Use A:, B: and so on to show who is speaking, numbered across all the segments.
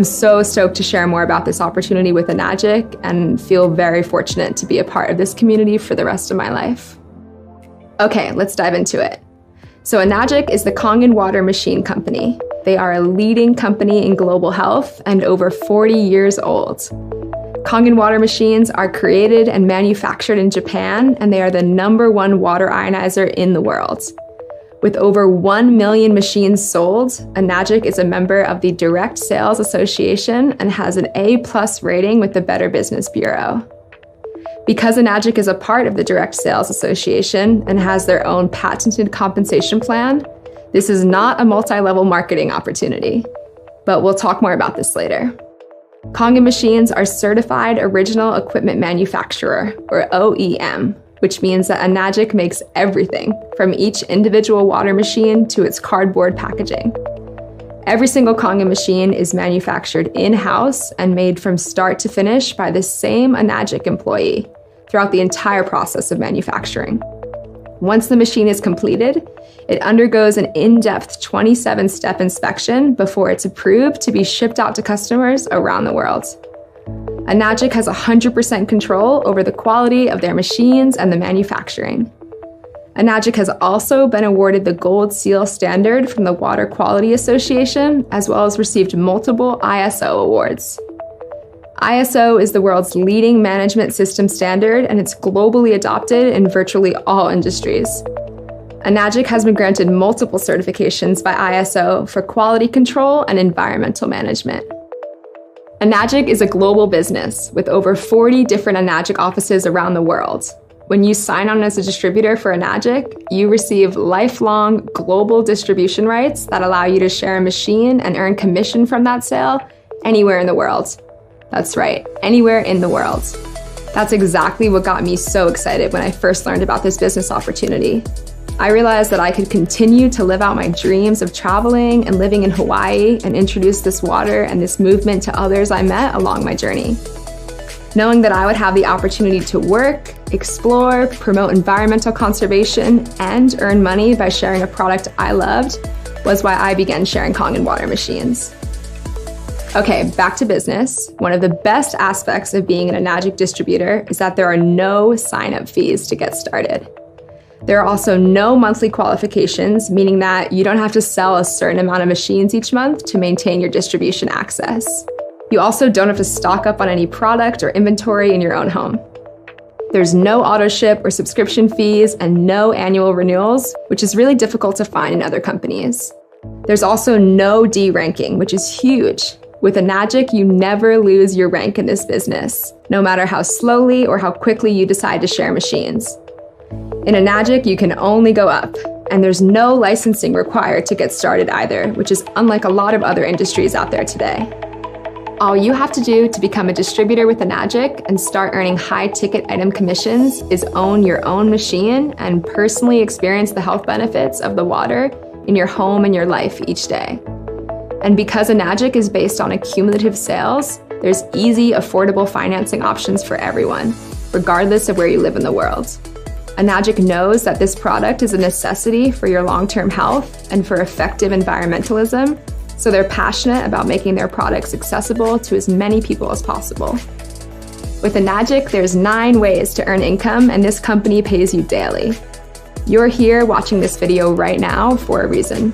A: I'm so stoked to share more about this opportunity with Enagic and feel very fortunate to be a part of this community for the rest of my life. Okay, let's dive into it. So Enagic is the Kangen water machine company. They are a leading company in global health and over 40 years old. Kangen water machines are created and manufactured in Japan, and they are the #1 water ionizer in the world. With over 1 million machines sold, Enagic is a member of the Direct Sales Association and has an A+ rating with the Better Business Bureau. Because Enagic is a part of the Direct Sales Association and has their own patented compensation plan, this is not a multi-level marketing opportunity. But we'll talk more about this later. Kangen machines are Certified Original Equipment Manufacturer, or OEM, which means that Enagic makes everything from each individual water machine to its cardboard packaging. Every single Kangen machine is manufactured in-house and made from start to finish by the same Enagic employee throughout the entire process of manufacturing. Once the machine is completed, it undergoes an in-depth 27-step inspection before it's approved to be shipped out to customers around the world. Enagic has 100% control over the quality of their machines and the manufacturing. Enagic has also been awarded the Gold Seal standard from the Water Quality Association, as well as received multiple ISO awards. ISO is the world's leading management system standard, and it's globally adopted in virtually all industries. Enagic has been granted multiple certifications by ISO for quality control and environmental management. Enagic is a global business with over 40 different Enagic offices around the world. When you sign on as a distributor for Enagic, you receive lifelong global distribution rights that allow you to share a machine and earn commission from that sale anywhere in the world. That's right, anywhere in the world. That's exactly what got me so excited when I first learned about this business opportunity. I realized that I could continue to live out my dreams of traveling and living in Hawaii and introduce this water and this movement to others I met along my journey. Knowing that I would have the opportunity to work, explore, promote environmental conservation, and earn money by sharing a product I loved was why I began sharing Kangen water machines. Okay, back to business. One of the best aspects of being an Enagic distributor is that there are no sign-up fees to get started. There are also no monthly qualifications, meaning that you don't have to sell a certain amount of machines each month to maintain your distribution access. You also don't have to stock up on any product or inventory in your own home. There's no auto ship or subscription fees and no annual renewals, which is really difficult to find in other companies. There's also no D-ranking, which is huge. With Enagic, you never lose your rank in this business, no matter how slowly or how quickly you decide to share machines. In Enagic, you can only go up, and there's no licensing required to get started either, which is unlike a lot of other industries out there today. All you have to do to become a distributor with Enagic and start earning high-ticket item commissions is own your own machine and personally experience the health benefits of the water in your home and your life each day. And because Enagic is based on accumulative sales, there's easy, affordable financing options for everyone, regardless of where you live in the world. Enagic knows that this product is a necessity for your long-term health and for effective environmentalism, so they're passionate about making their products accessible to as many people as possible. With Enagic, there's 9 ways to earn income, and this company pays you daily. You're here watching this video right now for a reason.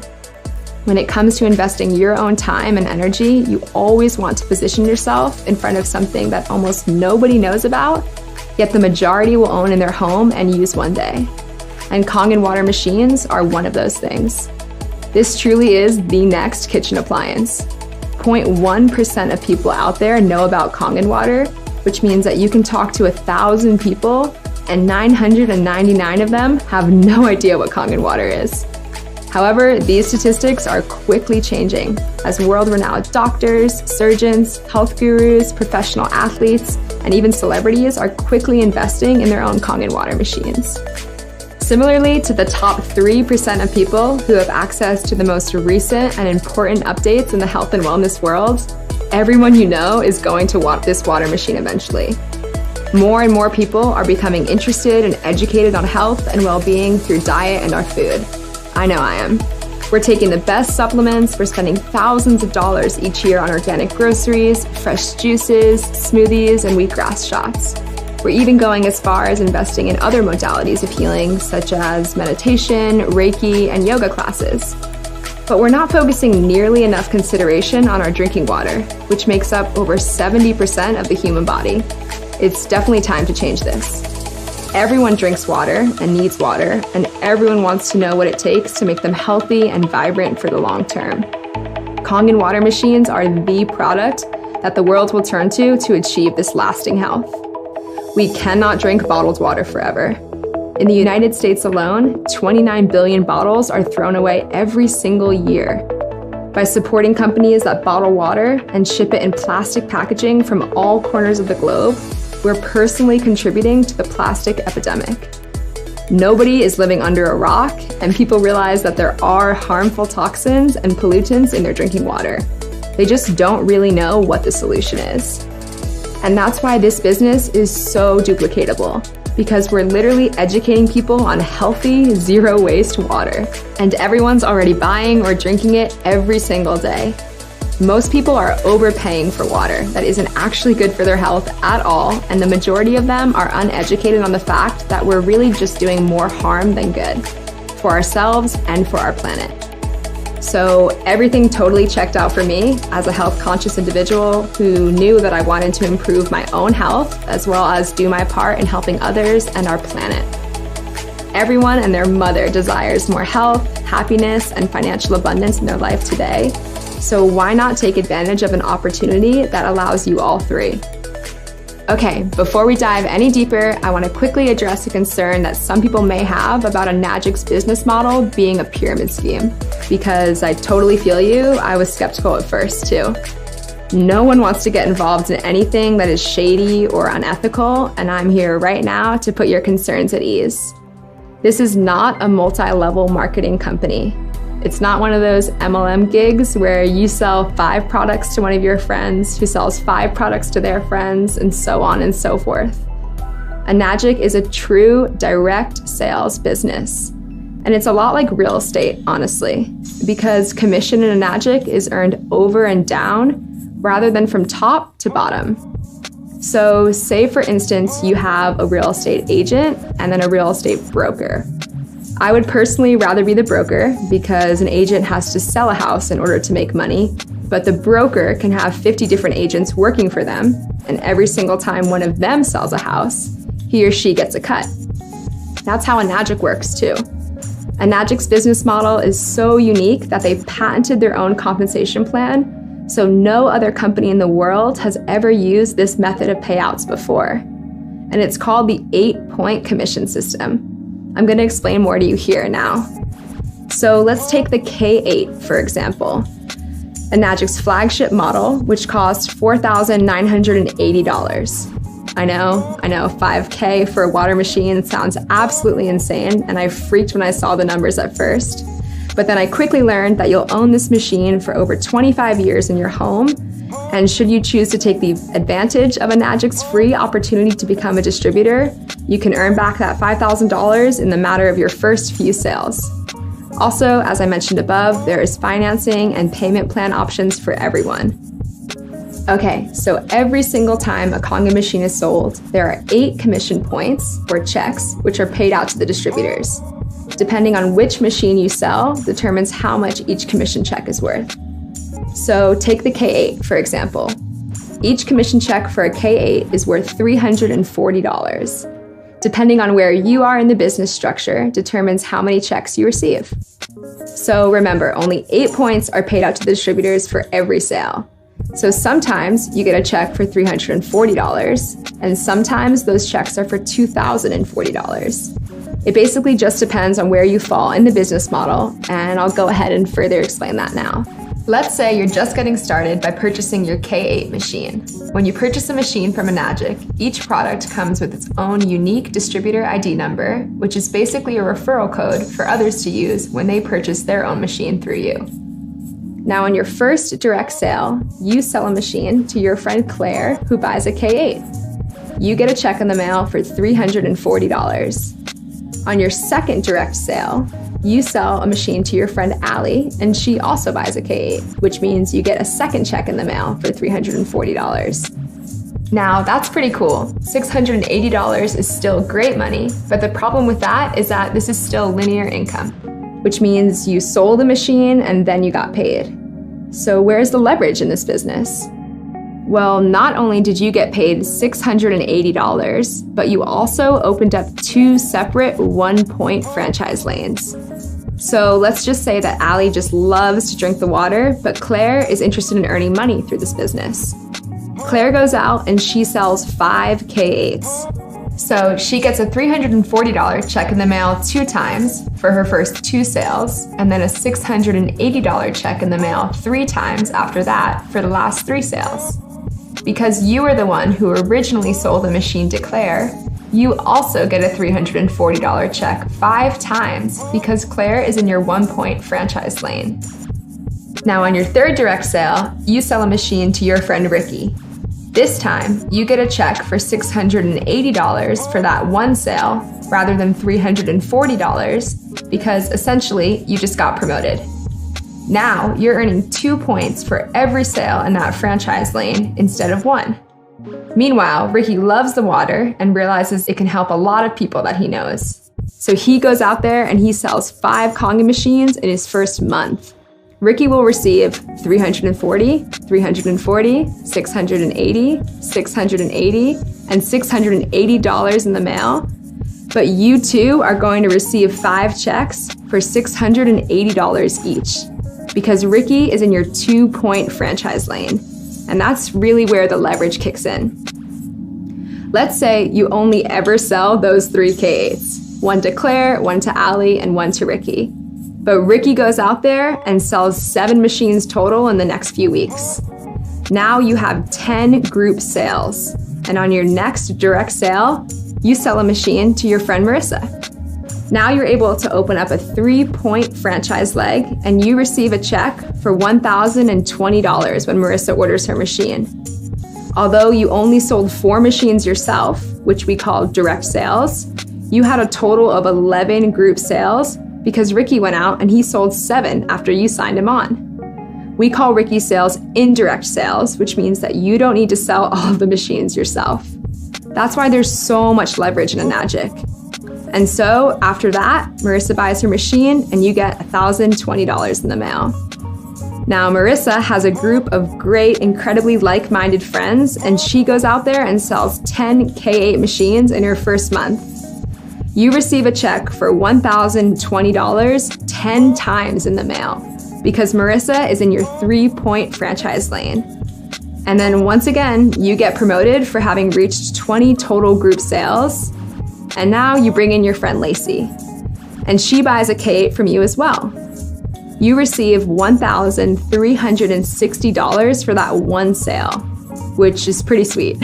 A: When it comes to investing your own time and energy, you always want to position yourself in front of something that almost nobody knows about, yet the majority will own in their home and use one day. And Kangen water machines are one of those things. This truly is the next kitchen appliance. 0.1% of people out there know about Kangen water, which means that you can talk to 1,000 people and 999 of them have no idea what Kangen water is. However, these statistics are quickly changing as world-renowned doctors, surgeons, health gurus, professional athletes, and even celebrities are quickly investing in their own Kangen water machines. Similarly to the top 3% of people who have access to the most recent and important updates in the health and wellness world, everyone you know is going to want this water machine eventually. More and more people are becoming interested and educated on health and well-being through diet and our food. I know I am. We're taking the best supplements, we're spending thousands of dollars each year on organic groceries, fresh juices, smoothies, and wheatgrass shots. We're even going as far as investing in other modalities of healing, such as meditation, Reiki, and yoga classes. But we're not focusing nearly enough consideration on our drinking water, which makes up over 70% of the human body. It's definitely time to change this. Everyone drinks water and needs water, and everyone wants to know what it takes to make them healthy and vibrant for the long term. Kangen water machines are the product that the world will turn to achieve this lasting health. We cannot drink bottled water forever. In the United States alone, 29 billion bottles are thrown away every single year. By supporting companies that bottle water and ship it in plastic packaging from all corners of the globe, we're personally contributing to the plastic epidemic. Nobody is living under a rock, and people realize that there are harmful toxins and pollutants in their drinking water. They just don't really know what the solution is. And that's why this business is so duplicatable, because we're literally educating people on healthy, zero-waste water. And everyone's already buying or drinking it every single day. Most people are overpaying for water that isn't actually good for their health at all, and the majority of them are uneducated on the fact that we're really just doing more harm than good for ourselves and for our planet. So everything totally checked out for me as a health-conscious individual who knew that I wanted to improve my own health as well as do my part in helping others and our planet. Everyone and their mother desires more health, happiness, and financial abundance in their life today. So why not take advantage of an opportunity that allows you all three? Okay, before we dive any deeper, I want to quickly address a concern that some people may have about Enagic's business model being a pyramid scheme. Because I totally feel you, I was skeptical at first too. No one wants to get involved in anything that is shady or unethical, and I'm here right now to put your concerns at ease. This is not a multi-level marketing company. It's not one of those MLM gigs where you sell 5 products to one of your friends who sells 5 products to their friends, and so on and so forth. Enagic is a true direct sales business. And it's a lot like real estate, honestly, because commission in Enagic is earned over and down rather than from top to bottom. So say, for instance, you have a real estate agent and then a real estate broker. I would personally rather be the broker because an agent has to sell a house in order to make money, but the broker can have 50 different agents working for them, and every single time one of them sells a house, he or she gets a cut. That's how Enagic works too. Enagic's business model is so unique that they patented their own compensation plan, so no other company in the world has ever used this method of payouts before. And it's called the 8-point commission system. I'm going to explain more to you here now. So let's take the K8, for example. Enagic's flagship model, which costs $4,980. I know, $5K for a water machine sounds absolutely insane, and I freaked when I saw the numbers at first. But then I quickly learned that you'll own this machine for over 25 years in your home, and should you choose to take the advantage of Enagic's free opportunity to become a distributor, you can earn back that $5,000 in the matter of your first few sales. Also, as I mentioned above, there is financing and payment plan options for everyone. Okay, so every single time a Kangen machine is sold, there are 8 commission points, or checks, which are paid out to the distributors. Depending on which machine you sell, determines how much each commission check is worth. So take the K8, for example. Each commission check for a K8 is worth $340. Depending on where you are in the business structure, determines how many checks you receive. So remember, only 8 points are paid out to the distributors for every sale. So sometimes you get a check for $340, and sometimes those checks are for $2,040. It basically just depends on where you fall in the business model, and I'll go ahead and further explain that now. Let's say you're just getting started by purchasing your K8 machine. When you purchase a machine from Enagic, each product comes with its own unique distributor ID number, which is basically a referral code for others to use when they purchase their own machine through you. Now, on your first direct sale, you sell a machine to your friend Claire, who buys a K8. You get a check in the mail for $340. On your second direct sale, you sell a machine to your friend Allie, and she also buys a K8, which means you get a second check in the mail for $340. Now, that's pretty cool. $680 is still great money, but the problem with that is that this is still linear income, which means you sold a machine and then you got paid. So where's the leverage in this business? Well, not only did you get paid $680, but you also opened up 2 separate one-point franchise lanes. So let's just say that Allie just loves to drink the water, but Claire is interested in earning money through this business. Claire goes out and she sells 5 K8s. So she gets a $340 check in the mail 2 times for her first 2 sales, and then a $680 check in the mail 3 times after that for the last 3 sales. Because you were the one who originally sold the machine to Claire, you also get a $340 check 5 times because Claire is in your one-point franchise lane. Now on your 3rd direct sale, you sell a machine to your friend Ricky. This time, you get a check for $680 for that one sale rather than $340 because essentially you just got promoted. Now you're earning 2 points for every sale in that franchise lane instead of 1. Meanwhile, Ricky loves the water and realizes it can help a lot of people that he knows. So he goes out there and he sells 5 Kangen machines in his first month. Ricky will receive $340, $340, $680, $680, and $680 in the mail. But you too are going to receive 5 checks for $680 each because Ricky is in your 2-point franchise lane. And that's really where the leverage kicks in. Let's say you only ever sell those 3 K8s, 1 to Claire, 1 to Allie, and 1 to Ricky. But Ricky goes out there and sells 7 machines total in the next few weeks. Now you have 10 group sales. And on your next direct sale, you sell a machine to your friend Marissa. Now you're able to open up a 3-point franchise leg and you receive a check for $1,020 when Marissa orders her machine. Although you only sold 4 machines yourself, which we call direct sales, you had a total of 11 group sales because Ricky went out and he sold 7 after you signed him on. We call Ricky's sales indirect sales, which means that you don't need to sell all of the machines yourself. That's why there's so much leverage in Enagic. And so after that, Marissa buys her machine and you get $1,020 in the mail. Now Marissa has a group of great, incredibly like-minded friends, and she goes out there and sells 10 K8 machines in her first month. You receive a check for $1,020 10 times in the mail because Marissa is in your 3-point franchise lane. And then once again, you get promoted for having reached 20 total group sales. And now you bring in your friend Lacey, and she buys a K8 from you as well. You receive $1,360 for that one sale, which is pretty sweet.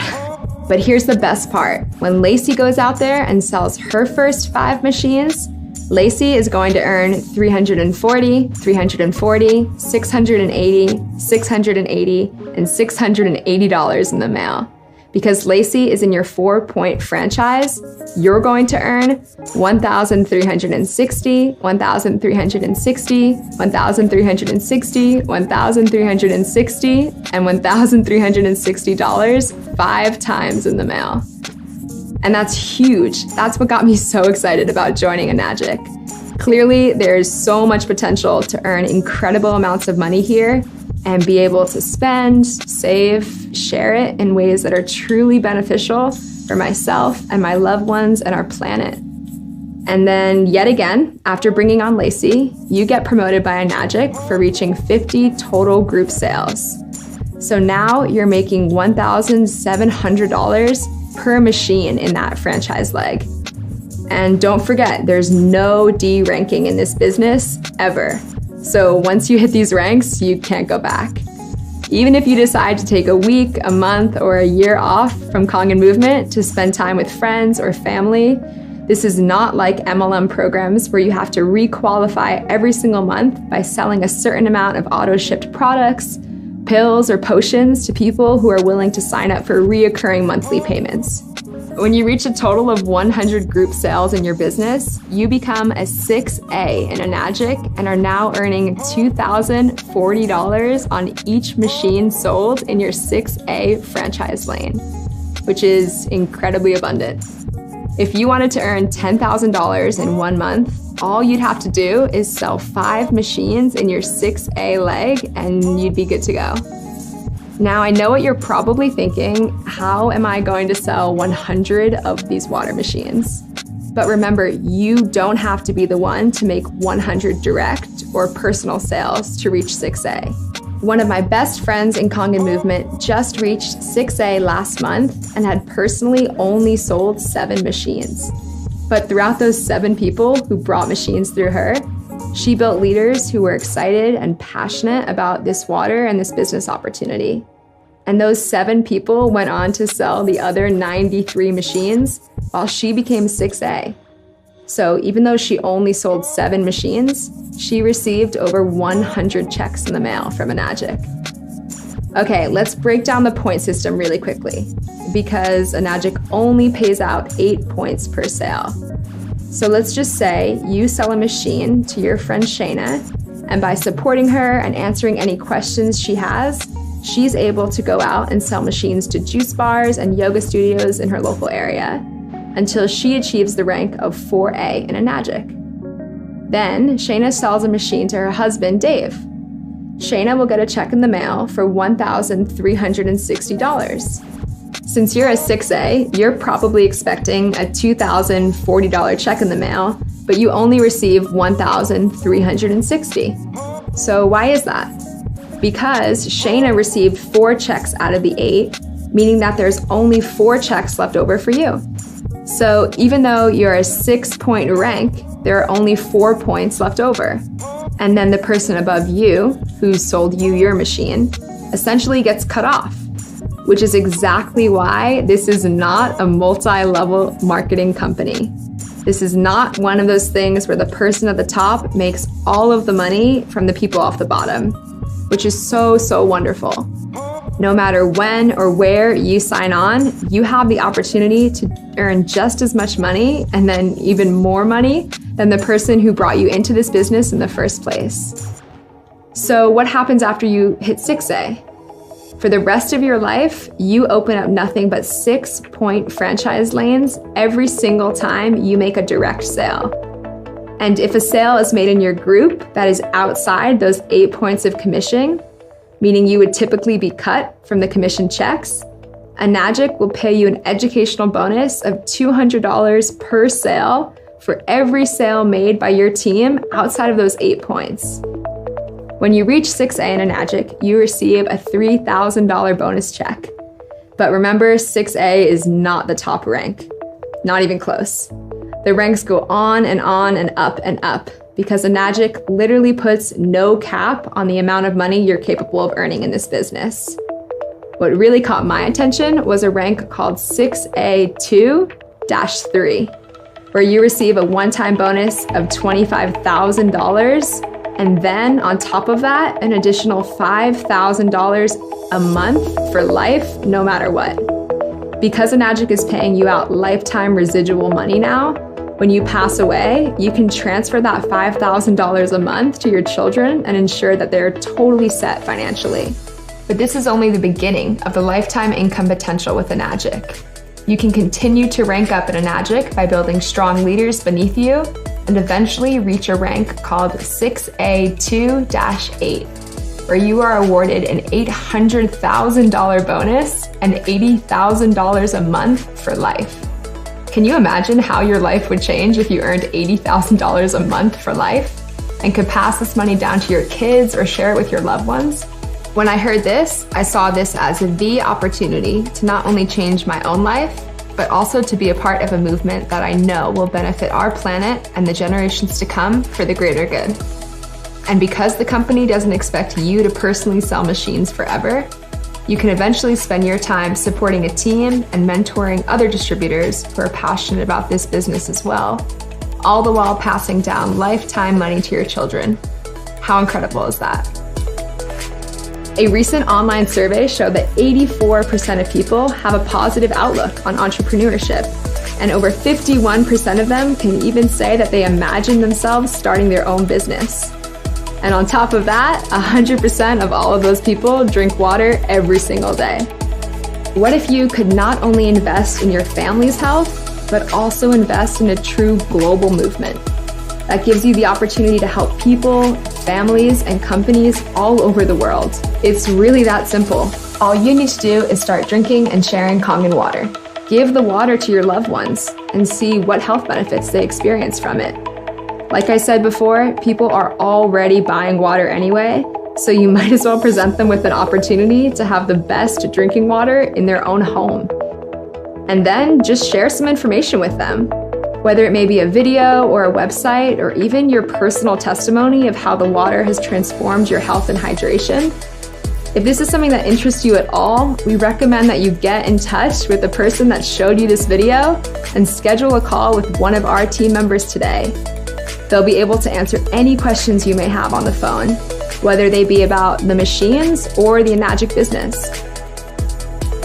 A: But here's the best part. When Lacey goes out there and sells her first 5 machines, Lacey is going to earn $340, $340, $680, $680, and $680 in the mail. Because Lacey is in your 4-point franchise, you're going to earn $1,360, $1,360, $1,360, $1,360, and $1,360 5 times in the mail. And that's huge. That's what got me so excited about joining Enagic. Clearly, there's so much potential to earn incredible amounts of money here and be able to spend, save, share it in ways that are truly beneficial for myself and my loved ones and our planet. And then yet again, after bringing on Lacey, you get promoted by Enagic for reaching 50 total group sales. So now you're making $1,700 per machine in that franchise leg. And don't forget, there's no D ranking in this business ever. So once you hit these ranks, you can't go back. Even if you decide to take a week, a month, or a year off from Kangen movement to spend time with friends or family, this is not like MLM programs where you have to requalify every single month by selling a certain amount of auto-shipped products, pills, or potions to people who are willing to sign up for reoccurring monthly payments. When you reach a total of 100 group sales in your business, you become a 6A in Enagic and are now earning $2,040 on each machine sold in your 6A franchise lane, which is incredibly abundant. If you wanted to earn $10,000 in 1 month, all you'd have to do is sell 5 machines in your 6A leg and you'd be good to go. Now, I know what you're probably thinking, how am I going to sell 100 of these water machines? But remember, you don't have to be the one to make 100 direct or personal sales to reach 6A. One of my best friends in Kangen Movement just reached 6A last month and had personally only sold 7 machines. But throughout those 7 people who brought machines through her, she built leaders who were excited and passionate about this water and this business opportunity. And those 7 people went on to sell the other 93 machines while she became 6A. So even though she only sold 7 machines, she received over 100 checks in the mail from Enagic. Okay, let's break down the point system really quickly, because Enagic only pays out 8 points per sale. So let's just say you sell a machine to your friend Shayna, and by supporting her and answering any questions she has, she's able to go out and sell machines to juice bars and yoga studios in her local area until she achieves the rank of 4A in Enagic. Then Shayna sells a machine to her husband, Dave. Shayna will get a check in the mail for $1,360. Since you're a 6A, you're probably expecting a $2,040 check in the mail, but you only receive $1,360. So why is that? Because Shayna received 4 checks out of the 8, meaning that there's only 4 checks left over for you. So even though you're a 6-point rank, there are only 4 points left over. And then the person above you, who sold you your machine, essentially gets cut off, which is exactly why this is not a multi-level marketing company. This is not one of those things where the person at the top makes all of the money from the people off the bottom, which is so, so wonderful. No matter when or where you sign on, you have the opportunity to earn just as much money and then even more money than the person who brought you into this business in the first place. So what happens after you hit 6A? For the rest of your life, you open up nothing but 6-point franchise lanes every single time you make a direct sale. And if a sale is made in your group that is outside those 8 points of commission, meaning you would typically be cut from the commission checks, Enagic will pay you an educational bonus of $200 per sale for every sale made by your team outside of those 8 points. When you reach 6A in Enagic, you receive a $3,000 bonus check. But remember, 6A is not the top rank, not even close. The ranks go on and up because Enagic literally puts no cap on the amount of money you're capable of earning in this business. What really caught my attention was a rank called 6A2-3, where you receive a one-time bonus of $25,000, and then on top of that, an additional $5,000 a month for life, no matter what. Because Enagic is paying you out lifetime residual money now, when you pass away, you can transfer that $5,000 a month to your children and ensure that they're totally set financially. But this is only the beginning of the lifetime income potential with Enagic. You can continue to rank up in Enagic by building strong leaders beneath you and eventually reach a rank called 6A2-8, where you are awarded an $800,000 bonus and $80,000 a month for life. Can you imagine how your life would change if you earned $80,000 a month for life and could pass this money down to your kids or share it with your loved ones? When I heard this, I saw this as the opportunity to not only change my own life, but also to be a part of a movement that I know will benefit our planet and the generations to come for the greater good. And because the company doesn't expect you to personally sell machines forever, you can eventually spend your time supporting a team and mentoring other distributors who are passionate about this business as well, all the while passing down lifetime money to your children. How incredible is that? A recent online survey showed that 84% of people have a positive outlook on entrepreneurship, and over 51% of them can even say that they imagine themselves starting their own business. And on top of that, 100% of all of those people drink water every single day. What if you could not only invest in your family's health, but also invest in a true global movement that gives you the opportunity to help people, families, and companies all over the world? It's really that simple. All you need to do is start drinking and sharing Kangen water. Give the water to your loved ones and see what health benefits they experience from it. Like I said before, people are already buying water anyway, so you might as well present them with an opportunity to have the best drinking water in their own home. And then just share some information with them, whether it may be a video or a website or even your personal testimony of how the water has transformed your health and hydration. If this is something that interests you at all, we recommend that you get in touch with the person that showed you this video and schedule a call with one of our team members today. They'll be able to answer any questions you may have on the phone, whether they be about the machines or the Enagic business.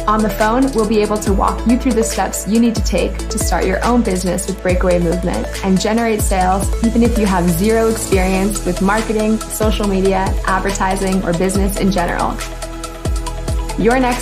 A: On the phone, we'll be able to walk you through the steps you need to take to start your own business with Breakaway Movement and generate sales even if you have zero experience with marketing, social media, advertising, or business in general. Your next